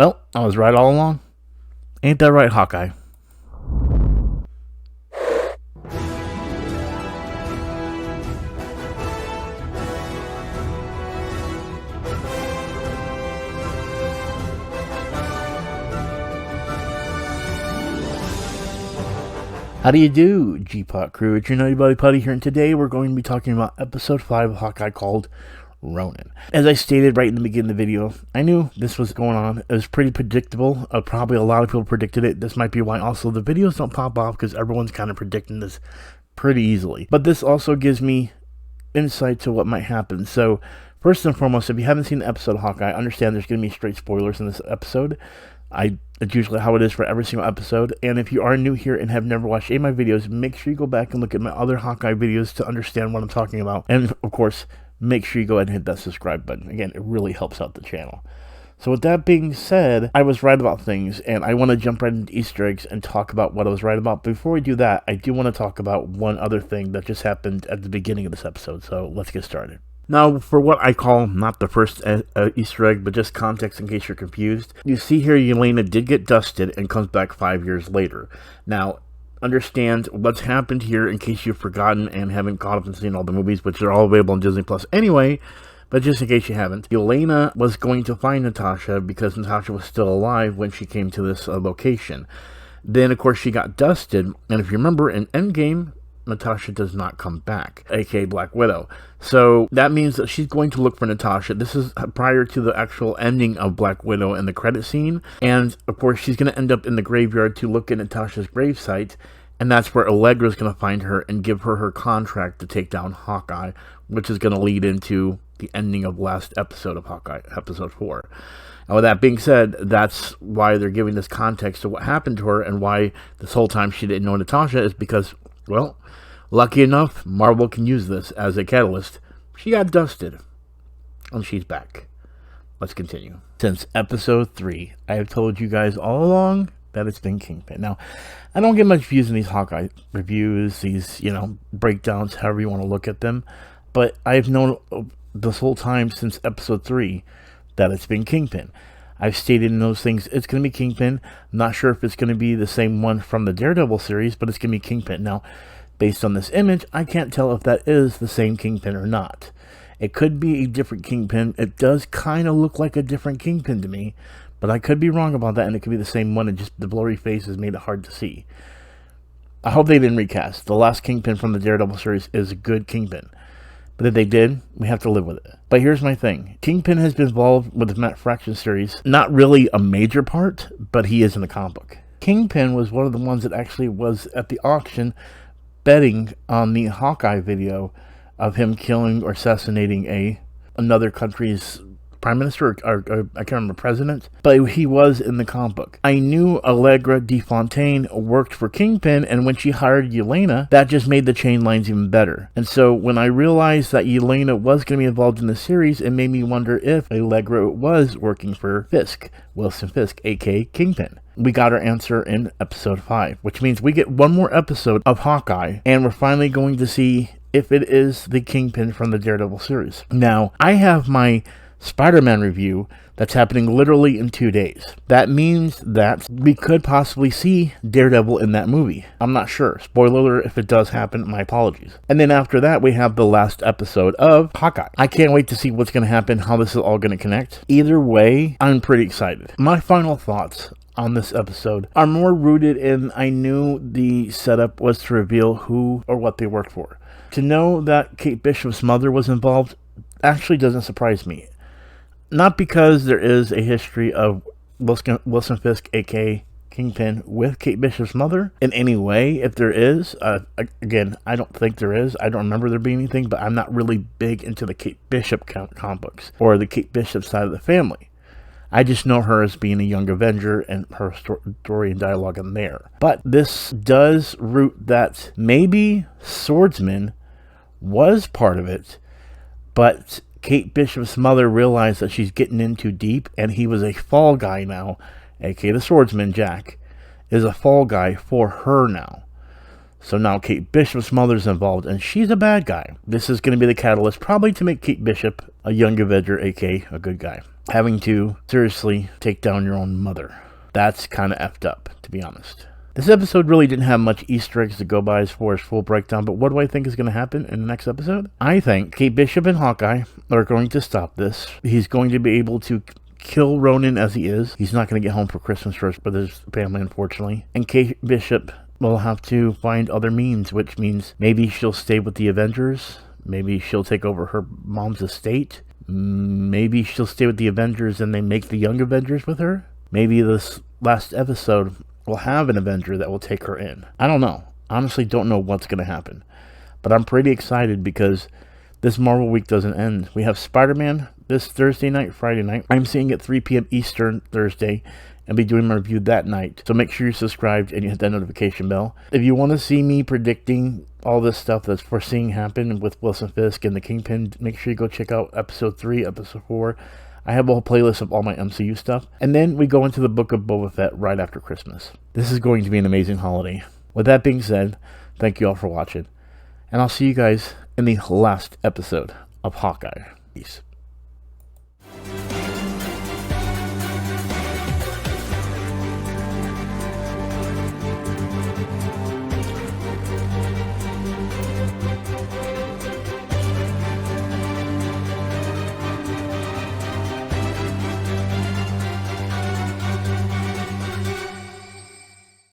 Well, I was right all along. Ain't that right, Hawkeye? How do you do, G-Pot crew? It's your Nutty Buddy Putty here, and today we're going to be talking about episode 5 of Hawkeye called Ronin. As I stated right in the beginning of the video, I knew this was going on. It was pretty predictable. Probably a lot of people predicted it. This might be why also the videos don't pop off, because everyone's kind of predicting this pretty easily. But this also gives me insight to what might happen. So, first and foremost, if you haven't seen the episode of Hawkeye, understand there's going to be straight spoilers in this episode. It's usually how it is for every single episode. And if you are new here and have never watched any of my videos, make sure you go back and look at my other Hawkeye videos to understand what I'm talking about. And, of course, make sure you go ahead and hit that subscribe button. Again, it really helps out the channel. So with that being said, I was right about things, and I want to jump right into Easter eggs and talk about what I was right about. Before we do that, I do want to talk about one other thing that just happened at the beginning of this episode. So let's get started. Now, for what I call not the first Easter egg, but just context in case you're confused, you see here Yelena did get dusted and comes back 5 years later. Now, understand what's happened here in case you've forgotten and haven't caught up and seen all the movies, which are all available on Disney Plus anyway. But just in case you haven't, Yelena was going to find Natasha because Natasha was still alive when she came to this location. Then, of course, she got dusted, and if you remember, in Endgame, Natasha does not come back, aka Black Widow. So that means that she's going to look for Natasha. This is prior to the actual ending of Black Widow in the credit scene. And of course, she's going to end up in the graveyard to look at Natasha's gravesite. And that's where Allegra's going to find her and give her her contract to take down Hawkeye, which is going to lead into the ending of last episode of Hawkeye, episode 4. And with that being said, that's why they're giving this context to what happened to her and why this whole time she didn't know Natasha is because, well, lucky enough, Marvel can use this as a catalyst. She got dusted, and she's back. Let's continue. Since episode 3, I have told you guys all along that it's been Kingpin. Now, I don't get much views in these Hawkeye reviews, these, breakdowns, however you want to look at them, but I've known this whole time since episode 3 that it's been Kingpin. I've stated in those things, it's going to be Kingpin. I'm not sure if it's going to be the same one from the Daredevil series, but it's going to be Kingpin. Now, based on this image, I can't tell if that is the same Kingpin or not. It could be a different Kingpin. It does kind of look like a different Kingpin to me, but I could be wrong about that, and it could be the same one, and just the blurry face has made it hard to see. I hope they didn't recast. The last Kingpin from the Daredevil series is a good Kingpin. But if they did, we have to live with it. But here's my thing. Kingpin has been involved with the Matt Fraction series. Not really a major part, but he is in the comic book. Kingpin was one of the ones that actually was at the auction betting on the Hawkeye video of him killing or assassinating another country's prime minister or I can't remember, president, but he was in the comic book. I knew Allegra DeFontaine worked for Kingpin, and when she hired Yelena, that just made the chain lines even better. And so when I realized that Yelena was going to be involved in the series, it made me wonder if Allegra was working for Fisk, Wilson Fisk, aka Kingpin. We got our answer in episode 5, which means we get one more episode of Hawkeye, and we're finally going to see if it is the Kingpin from the Daredevil series. Now, I have my Spider-Man review that's happening literally in 2 days. That means that we could possibly see Daredevil in that movie. I'm not sure. Spoiler alert, if it does happen, my apologies. And then after that, we have the last episode of Hawkeye. I can't wait to see what's going to happen, how this is all going to connect. Either way, I'm pretty excited. My final thoughts on this episode are more rooted in I knew the setup was to reveal who or what they worked for. To know that Kate Bishop's mother was involved actually doesn't surprise me. Not because there is a history of Wilson Fisk, aka Kingpin, with Kate Bishop's mother in any way. If there is, again, I don't think there is. I don't remember there being anything, but I'm not really big into the Kate Bishop comic books or the Kate Bishop side of the family. I just know her as being a young Avenger and her story and dialogue in there. But this does root that maybe Swordsman was part of it, but Kate Bishop's mother realized that she's getting in too deep, and he was a fall guy now, aka the Swordsman, Jack, is a fall guy for her now. So now Kate Bishop's mother's involved, and she's a bad guy. This is going to be the catalyst, probably to make Kate Bishop a young Avenger, aka a good guy. having to seriously take down your own mother. That's kind of effed up, to be honest. This episode really didn't have much Easter eggs to go by as far as full breakdown, but what do I think is going to happen in the next episode? I think Kate Bishop and Hawkeye are going to stop this. He's going to be able to kill Ronin as he is. He's not going to get home for Christmas first with his family, unfortunately. And Kate Bishop will have to find other means, which means maybe she'll stay with the Avengers. Maybe she'll take over her mom's estate. Maybe she'll stay with the Avengers and they make the Young Avengers with her. Maybe this last episode will have an Avenger that will take her in. I don't know. Honestly, don't know what's going to happen. But I'm pretty excited because this Marvel week doesn't end. We have Spider-Man this Thursday night, Friday night. I'm seeing it 3 p.m. Eastern Thursday and be doing my review that night. So make sure you're subscribed and you hit that notification bell. If you want to see me predicting all this stuff that's foreseeing happen with Wilson Fisk and the Kingpin, make sure you go check out episode 3, episode 4. I have a whole playlist of all my MCU stuff. And then we go into the Book of Boba Fett right after Christmas. This is going to be an amazing holiday. With that being said, thank you all for watching. And I'll see you guys in the last episode of Hawkeye. Peace.